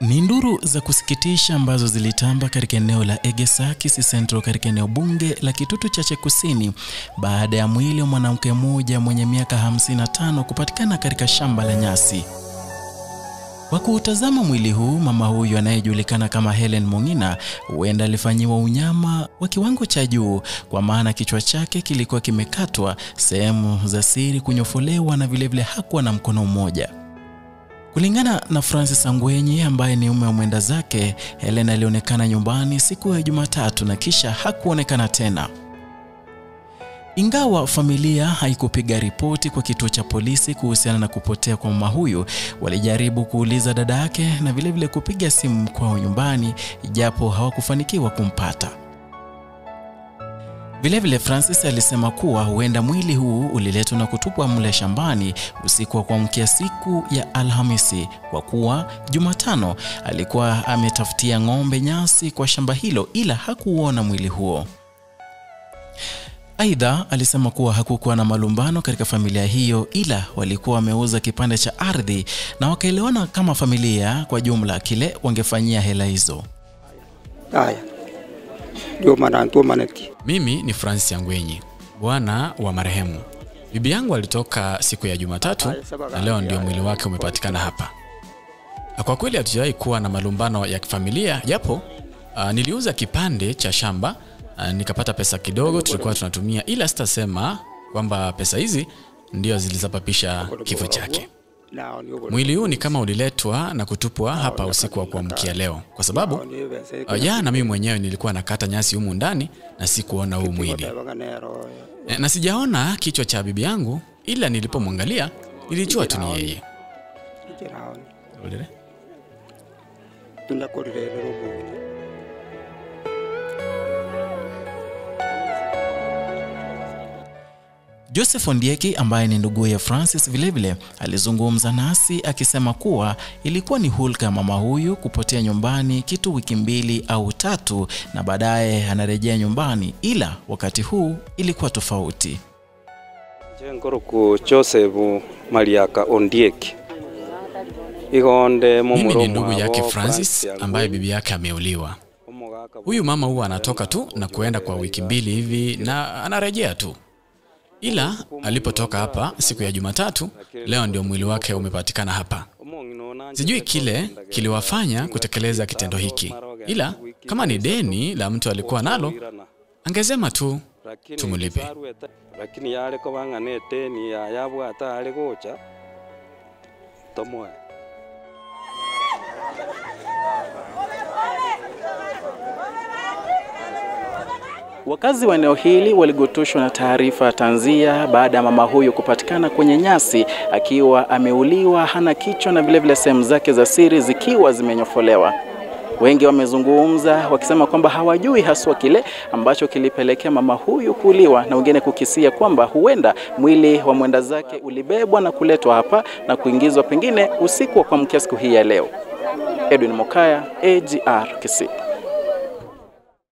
Ni nduru za kusikitisha ambazo zilitamba katika eneo la Agr Kisii Central katika eneo bunge la Kitutu Chache Kusini baada ya mwili wa mwanamke mmoja mwenye miaka 55 kupatikana katika shamba la nyasi. Kwa kutazama mwili huu, mama huyu anayejulikana kama Helen Mongina huenda alifanyiwa unyama wa kiwango cha juu, kwa maana kichwa chake kilikuwa kimekatwa, sehemu za siri kunyofolewa na vilevile hakuwa na mkono mmoja. Kulingana na Francis Angwenyi ambaye ni mume wa mwenda zake, Helen alionekana nyumbani siku ya Jumatatu na kisha hakuonekana tena. Ingawa familia haikupiga ripoti kwa kituo cha polisi kuhusiana na kupotea kwa mama huyu, walijaribu kuuliza dada yake na vilevile kupiga simu kwao nyumbani, japo hawakufanikiwa kumpata. Vilevile Francis alisema kuwa huenda mwili huu uliletwa na kutupwa mle shambani usiku wa kuamkia siku ya Alhamisi, kwa kuwa Jumatano alikuwa ametafutia ng'ombe nyasi kwa shamba hilo ila hakuona mwili huo. Aidha, alisema kuwa hakukuwa na malumbano katika familia hiyo, ila walikuwa wameuza kipande cha ardhi na wakaelewana kama familia kwa jumla kile wangefanyia hela hizo. Mimi ni Francis Angwenyi, bwana wa marehemu. Bibi yangu alitoka siku ya Jumatatu na leo ndio mwili wake umepatikana hapa. Kwa kweli hatujawahi kuwa na malumbano ya kifamilia, japo niliuza kipande cha shamba nikapata pesa kidogo tulikuwa tunatumia, ila sitasema kwamba pesa hizi ndio zilisababisha kifo chake. Mwili huu ni kama uliletwa na kutupwa hapa usiku wa kuamkia leo, kwa sababu jana mimi mwenyewe nilikuwa nakata nyasi humu ndani na sikuona huu mwili. Na sijaona kichwa cha bibi yangu, ila nilipomwangalia nilijua tu ni yeye. Joseph Ondieki ambaye ni ndugu ya Francis vilevile alizungumza nasi akisema kuwa ilikuwa ni hulka ya mama huyu kupotea nyumbani kitu wiki 2 au 3 na baadaye anarejea nyumbani, ila wakati huu ilikuwa tofauti. Joseph Mariaka Ondieki. Mimi ni ndugu yake Francis ambaye bibi yake ameuliwa. Huyu mama huwa anatoka tu na kuenda kwa wiki 2 hivi na anarejea tu. Ila alipotoka hapa siku ya Jumatatu, leo ndio mwili wake umepatikana hapa. Sijui kile kiliwafanya kutekeleza kitendo hiki, ila kama ni deni la mtu alikuwa nalo, angesema tu tumulipe. Lakini yale ko bangane deni ya yabwata ale gocha tomoe. Wakazi wa eneo hili waligotoshwa na taarifa ya tanzia baada ya mama huyu kupatikana kwenye nyasi akiwa ameuliwa, hana kichwa na vilevile sehemu zake za siri zikiwa zimenyofolewa. Wengi wamezungumza wakisema kwamba hawajui haswa kile ambacho kilipelekea mama huyu kuuliwa, na wengine kukisia kwamba huenda mwili wa mwenda zake ulibebwa na kuletwa hapa na kuingizwa pengine usiku wa kuamkia siku hii ya leo. Edwin Mokaya, Agr Kisii.